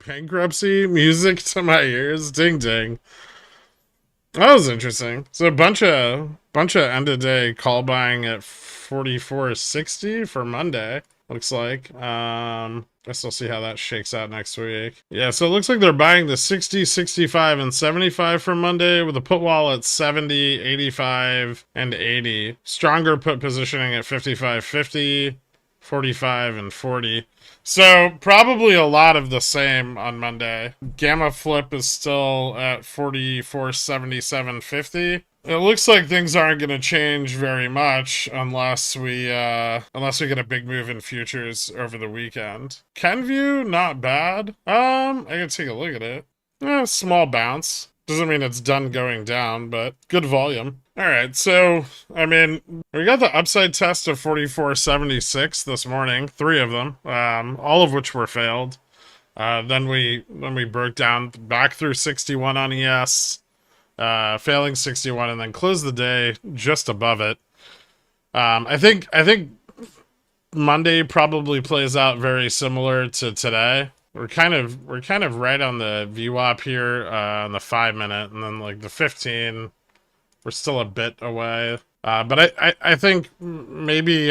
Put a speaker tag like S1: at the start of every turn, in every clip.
S1: Bankruptcy music to my ears. Ding ding. That was interesting. So a bunch of end of day call buying at 44.60 for Monday. Looks like. Guess we'll see how that shakes out next week. Yeah, so it looks like they're buying the 60, 65, and 75 for Monday with a put wall at 70, 85, and 80. Stronger put positioning at 55, 50, 45, and 40. So probably a lot of the same on Monday. Gamma flip is still at 44.7750. It looks like things aren't going to change very much unless we get a big move in futures over the weekend. Kenview, not bad. I can take a look at it. Small bounce. Doesn't mean it's done going down, but good volume. All right, so, I mean, we got the upside test of 44.76 this morning, 3 of them, all of which were failed. Then we broke down back through 61 on ES, failing 61, and then closed the day just above it. I think Monday probably plays out very similar to today. We're kind of right on the VWAP here on the 5-minute, and then like the 15, we're still a bit away. But I think maybe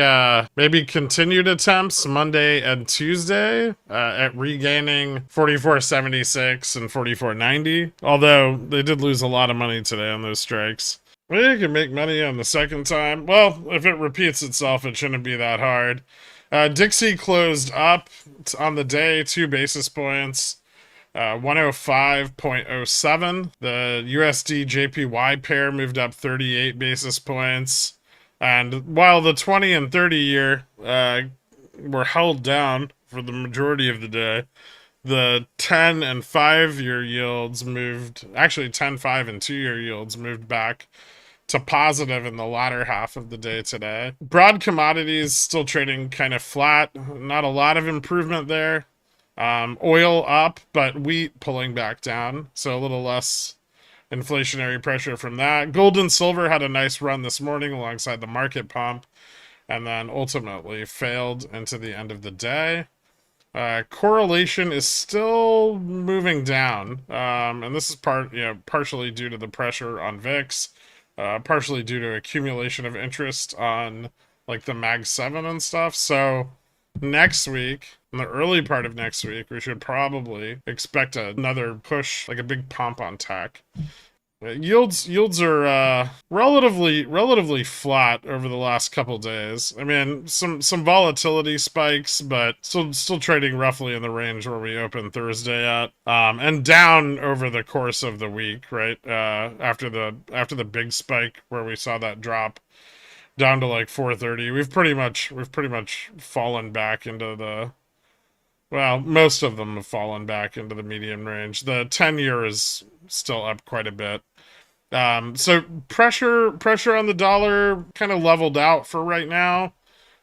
S1: continued attempts Monday and Tuesday at regaining 44.76 and 44.90. Although they did lose a lot of money today on those strikes. Well, you can make money on the second time. Well, if it repeats itself, it shouldn't be that hard. Dixie closed up on the day 2 basis points. 105.07. The USD JPY pair moved up 38 basis points. And while the 20 and 30 year were held down for the majority of the day, the 10 and 5-year yields moved, actually 10, 5, and 2-year yields moved back to positive in the latter half of the day today. Broad commodities still trading kind of flat. Not a lot of improvement there. Oil up, but wheat pulling back down, so a little less inflationary pressure from that. Gold and silver had a nice run this morning alongside the market pump, and then ultimately failed into the end of the day. Correlation is still moving down, and this is partially due to the pressure on VIX, partially due to accumulation of interest on like the Mag 7 and stuff. So next week, in the early part of next week, we should probably expect another push, like a big pump on tech. Yields are relatively flat over the last couple days. I mean, some volatility spikes, but still trading roughly in the range where we opened Thursday at, and down over the course of the week, right? After the big spike where we saw that drop down to like 430, we've pretty much fallen back into the. Well, most of them have fallen back into the medium range. The 10-year is still up quite a bit. So pressure on the dollar kind of leveled out for right now.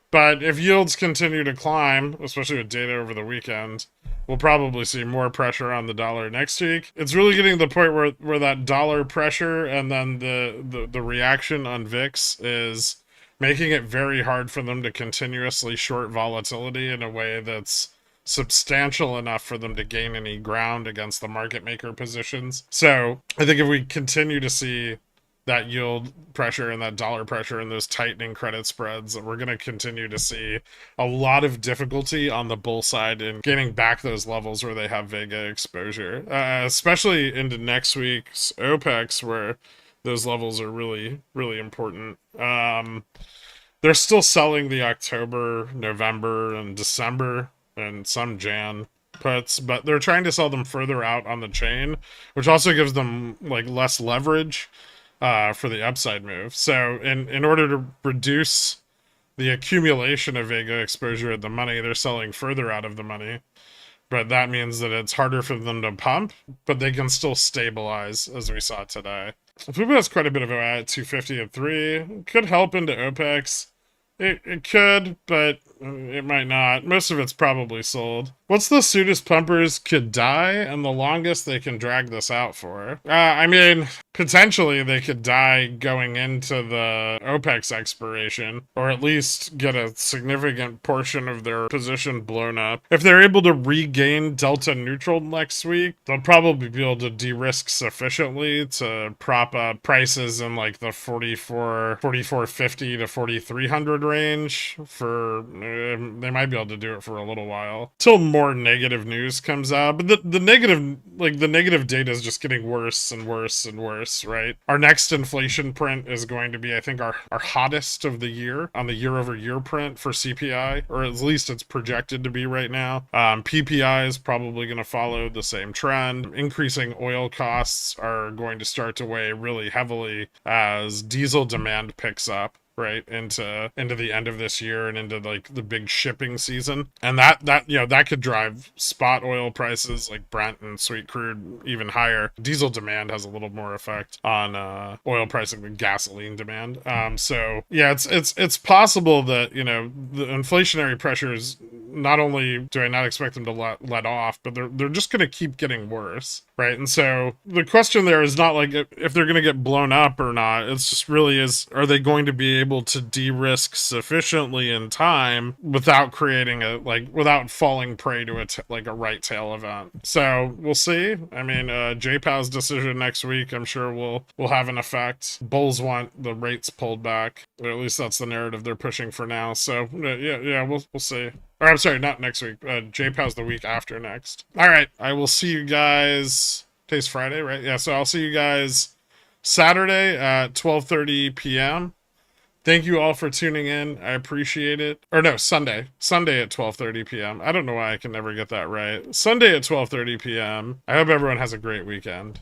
S1: But if yields continue to climb, especially with data over the weekend, we'll probably see more pressure on the dollar next week. It's really getting to the point where that dollar pressure and then the reaction on VIX is making it very hard for them to continuously short volatility in a way that's substantial enough for them to gain any ground against the market maker positions. So I think if we continue to see that yield pressure and that dollar pressure and those tightening credit spreads, we're going to continue to see a lot of difficulty on the bull side in getting back those levels where they have Vega exposure, especially into next week's OPEX, where those levels are really, really important. They're still selling the October, November, and December and some Jan puts, but they're trying to sell them further out on the chain, which also gives them like less leverage for the upside move. So in order to reduce the accumulation of Vega exposure at the money, they're selling further out of the money. But that means that it's harder for them to pump, but they can still stabilize, as we saw today. FUBO has quite a bit of a at 250 and 3. Could help into OPEX. It could, but it might not. Most of it's probably sold. What's the soonest pumpers could die and the longest they can drag this out for? I mean, potentially they could die going into the OPEX expiration, or at least get a significant portion of their position blown up. If they're able to regain delta neutral next week, they'll probably be able to de-risk sufficiently to prop up prices in like the 4450 to 4300 range for they might be able to do it for a little while till more negative news comes out. But the negative data is just getting worse and worse and worse, right? Our next inflation print is going to be, I think, our hottest of the year on the year over year print for CPI, or at least it's projected to be right now. PPI is probably going to follow the same trend. Increasing oil costs are going to start to weigh really heavily as diesel demand picks up, right, into the end of this year and into like the big shipping season. And that could drive spot oil prices like Brent and sweet crude even higher. Diesel demand has a little more effect on oil pricing than gasoline demand. So yeah, it's possible that, you know, the inflationary pressures, not only do I not expect them to let off, but they're just going to keep getting worse, right? And so the question there is not like if they're going to get blown up or not. It's just really is, are they going to be able to de-risk sufficiently in time without creating without falling prey to a right tail event? So we'll see. I mean, JPow's decision next week, I'm sure will have an effect. Bulls want the rates pulled back, or at least that's the narrative they're pushing for now. So yeah, we'll see. Or I'm sorry, not next week. JPow's the week after next. All right, I will see you guys. Today's Friday, right? Yeah, so I'll see you guys Saturday at 12:30 p.m. Thank you all for tuning in. I appreciate it. Or no, Sunday at 12:30 p.m. I don't know why I can never get that right. Sunday at 12:30 p.m. I hope everyone has a great weekend.